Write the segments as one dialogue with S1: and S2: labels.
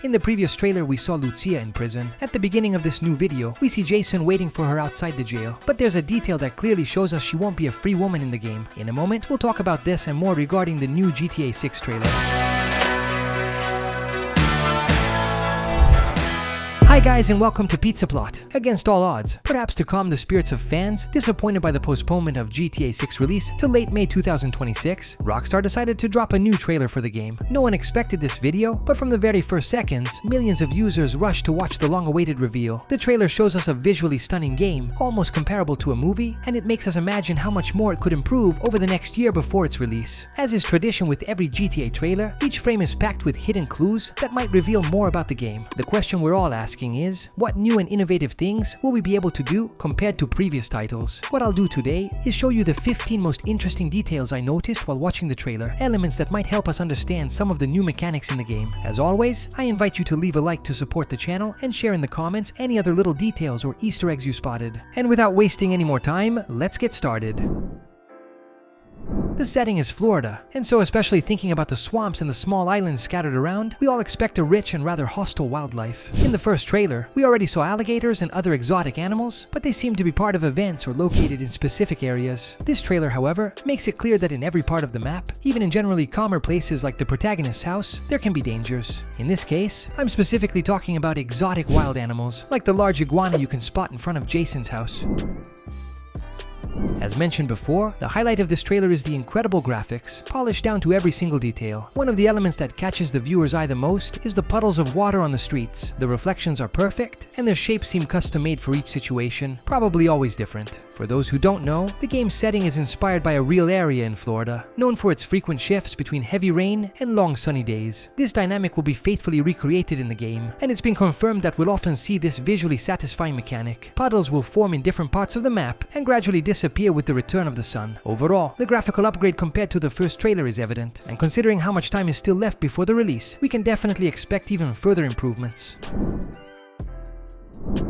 S1: In the previous trailer, we saw Lucia in prison. At the beginning of this new video, we see Jason waiting for her outside the jail. But there's a detail that clearly shows us she won't be a free woman in the game. In a moment, we'll talk about this and more regarding the new GTA 6 trailer. Hi guys, and welcome to Pizza Plot. Against all odds, perhaps to calm the spirits of fans disappointed by the postponement of GTA 6 release to late May 2026, Rockstar decided to drop a new trailer for the game. No one expected this video, but from the very first seconds, millions of users rushed to watch the long-awaited reveal. The trailer shows us a visually stunning game, almost comparable to a movie, and it makes us imagine how much more it could improve over the next year before its release. As is tradition with every GTA trailer, each frame is packed with hidden clues that might reveal more about the game. The question we're all asking is, what new and innovative things will we be able to do compared to previous titles? What I'll do today is show you the 15 most interesting details I noticed while watching the trailer, elements that might help us understand some of the new mechanics in the game. As always, I invite you to leave a like to support the channel and share in the comments any other little details or Easter eggs you spotted. And without wasting any more time, let's get started. The setting is Florida, and so especially thinking about the swamps and the small islands scattered around, we all expect a rich and rather hostile wildlife. In the first trailer, we already saw alligators and other exotic animals, but they seem to be part of events or located in specific areas. This trailer, however, makes it clear that in every part of the map, even in generally calmer places like the protagonist's house, there can be dangers. In this case, I'm specifically talking about exotic wild animals, like the large iguana you can spot in front of Jason's house. As mentioned before, the highlight of this trailer is the incredible graphics, polished down to every single detail. One of the elements that catches the viewer's eye the most is the puddles of water on the streets. The reflections are perfect, and their shapes seem custom-made for each situation, probably always different. For those who don't know, the game's setting is inspired by a real area in Florida, known for its frequent shifts between heavy rain and long sunny days. This dynamic will be faithfully recreated in the game, and it's been confirmed that we'll often see this visually satisfying mechanic. Puddles will form in different parts of the map and gradually disappear with the return of the sun. Overall, the graphical upgrade compared to the first trailer is evident, and considering how much time is still left before the release, we can definitely expect even further improvements.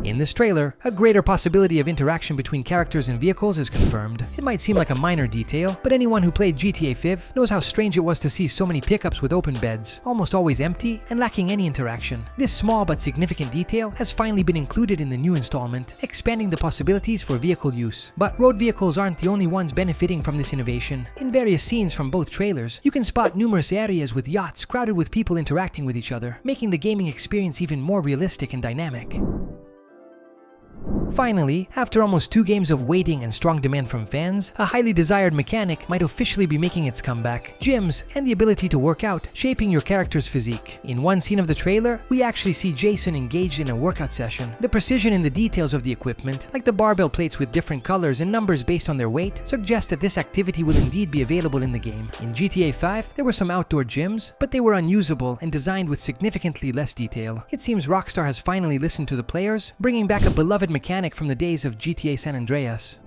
S1: In this trailer, a greater possibility of interaction between characters and vehicles is confirmed. It might seem like a minor detail, but anyone who played GTA 5 knows how strange it was to see so many pickups with open beds, almost always empty and lacking any interaction. This small but significant detail has finally been included in the new installment, expanding the possibilities for vehicle use. But road vehicles aren't the only ones benefiting from this innovation. In various scenes from both trailers, you can spot numerous areas with yachts crowded with people interacting with each other, making the gaming experience even more realistic and dynamic. Finally, after almost 2 games of waiting and strong demand from fans, a highly desired mechanic might officially be making its comeback: gyms and the ability to work out, shaping your character's physique. In one scene of the trailer, we actually see Jason engaged in a workout session. The precision in the details of the equipment, like the barbell plates with different colors and numbers based on their weight, suggests that this activity will indeed be available in the game. In GTA 5, there were some outdoor gyms, but they were unusable and designed with significantly less detail. It seems Rockstar has finally listened to the players, bringing back a beloved mechanic from the days of GTA San Andreas.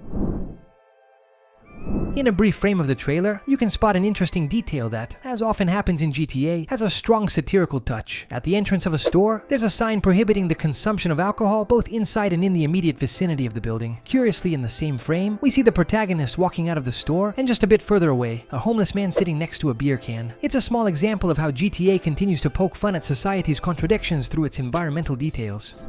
S1: In a brief frame of the trailer, you can spot an interesting detail that, as often happens in GTA, has a strong satirical touch. At the entrance of a store, there's a sign prohibiting the consumption of alcohol both inside and in the immediate vicinity of the building. Curiously, in the same frame, we see the protagonist walking out of the store, and just a bit further away, a homeless man sitting next to a beer can. It's a small example of how GTA continues to poke fun at society's contradictions through its environmental details.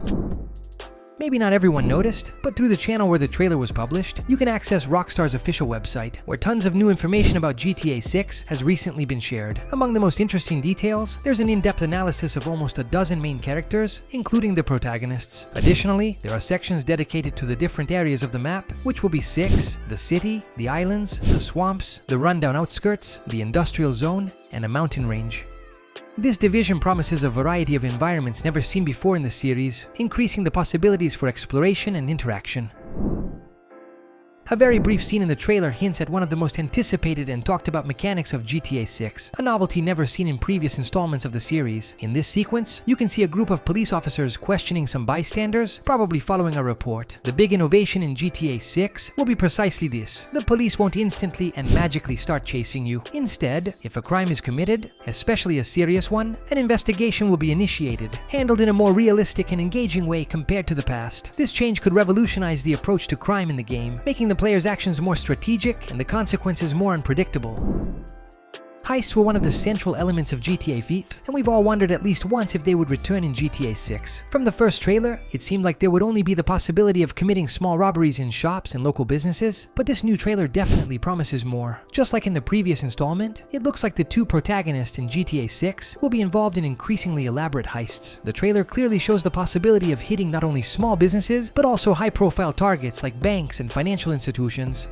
S1: Maybe not everyone noticed, but through the channel where the trailer was published, you can access Rockstar's official website, where tons of new information about GTA 6 has recently been shared. Among the most interesting details, there's an in-depth analysis of almost a dozen main characters, including the protagonists. Additionally, there are sections dedicated to the different areas of the map, which will be 6, the city, the islands, the swamps, the rundown outskirts, the industrial zone, and a mountain range. This division promises a variety of environments never seen before in the series, increasing the possibilities for exploration and interaction. A very brief scene in the trailer hints at one of the most anticipated and talked about mechanics of GTA 6, a novelty never seen in previous installments of the series. In this sequence, you can see a group of police officers questioning some bystanders, probably following a report. The big innovation in GTA 6 will be precisely this: the police won't instantly and magically start chasing you. Instead, if a crime is committed, especially a serious one, an investigation will be initiated, handled in a more realistic and engaging way compared to the past. This change could revolutionize the approach to crime in the game, making the player's actions more strategic and the consequences more unpredictable. Heists were one of the central elements of GTA 5, and we've all wondered at least once if they would return in GTA 6. From the first trailer, it seemed like there would only be the possibility of committing small robberies in shops and local businesses, but this new trailer definitely promises more. Just like in the previous installment, it looks like the two protagonists in GTA 6 will be involved in increasingly elaborate heists. The trailer clearly shows the possibility of hitting not only small businesses, but also high-profile targets like banks and financial institutions.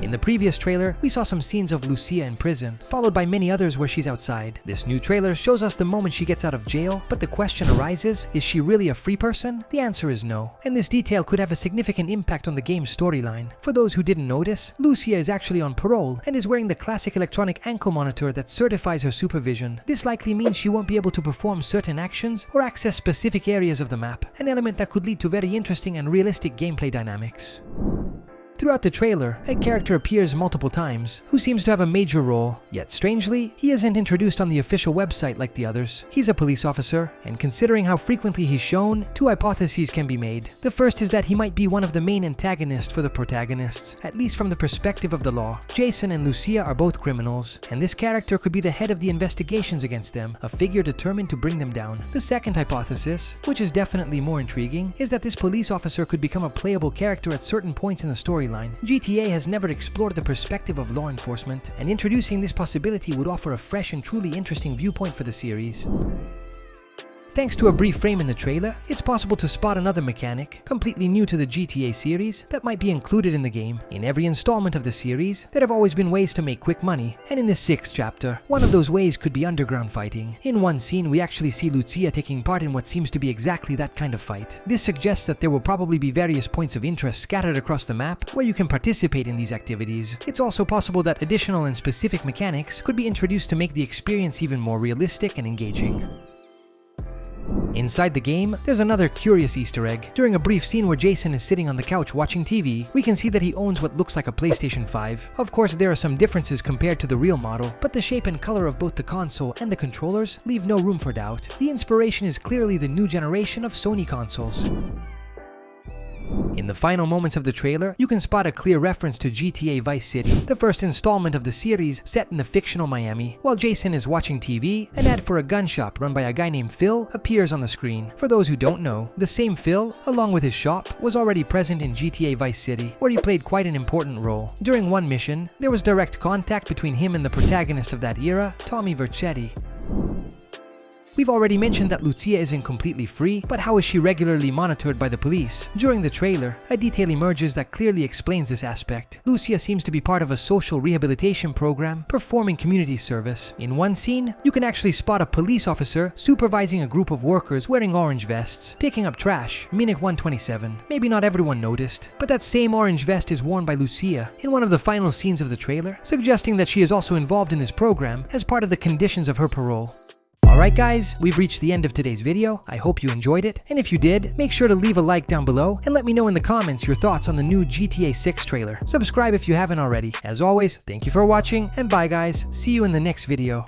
S1: In the previous trailer, we saw some scenes of Lucia in prison, followed by many others where she's outside. This new trailer shows us the moment she gets out of jail, but the question arises, is she really a free person? The answer is no, and this detail could have a significant impact on the game's storyline. For those who didn't notice, Lucia is actually on parole and is wearing the classic electronic ankle monitor that certifies her supervision. This likely means she won't be able to perform certain actions or access specific areas of the map, an element that could lead to very interesting and realistic gameplay dynamics. Throughout the trailer, a character appears multiple times, who seems to have a major role, yet strangely, he isn't introduced on the official website like the others. He's a police officer, and considering how frequently he's shown, two hypotheses can be made. The first is that he might be one of the main antagonists for the protagonists, at least from the perspective of the law. Jason and Lucia are both criminals, and this character could be the head of the investigations against them, a figure determined to bring them down. The second hypothesis, which is definitely more intriguing, is that this police officer could become a playable character at certain points in the storyline. GTA has never explored the perspective of law enforcement, and introducing this possibility would offer a fresh and truly interesting viewpoint for the series. Thanks to a brief frame in the trailer, it's possible to spot another mechanic, completely new to the GTA series, that might be included in the game. In every installment of the series, there have always been ways to make quick money, and in this 6th chapter, one of those ways could be underground fighting. In one scene, we actually see Lucia taking part in what seems to be exactly that kind of fight. This suggests that there will probably be various points of interest scattered across the map where you can participate in these activities. It's also possible that additional and specific mechanics could be introduced to make the experience even more realistic and engaging. Inside the game, there's another curious Easter egg. During a brief scene where Jason is sitting on the couch watching TV, we can see that he owns what looks like a PlayStation 5. Of course, there are some differences compared to the real model, but the shape and color of both the console and the controllers leave no room for doubt. The inspiration is clearly the new generation of Sony consoles. In the final moments of the trailer, you can spot a clear reference to GTA Vice City, the first installment of the series set in the fictional Miami. While Jason is watching TV, an ad for a gun shop run by a guy named Phil appears on the screen. For those who don't know, the same Phil, along with his shop, was already present in GTA Vice City, where he played quite an important role. During one mission, there was direct contact between him and the protagonist of that era, Tommy Vercetti. We've already mentioned that Lucia isn't completely free, but how is she regularly monitored by the police? During the trailer, a detail emerges that clearly explains this aspect. Lucia seems to be part of a social rehabilitation program, performing community service. In one scene, you can actually spot a police officer supervising a group of workers wearing orange vests, picking up trash, Minute 127. Maybe not everyone noticed, but that same orange vest is worn by Lucia in one of the final scenes of the trailer, suggesting that she is also involved in this program as part of the conditions of her parole. Alright guys, we've reached the end of today's video. I hope you enjoyed it, and if you did, make sure to leave a like down below and let me know in the comments your thoughts on the new GTA 6 trailer. Subscribe if you haven't already. As always, thank you for watching, and bye guys, see you in the next video.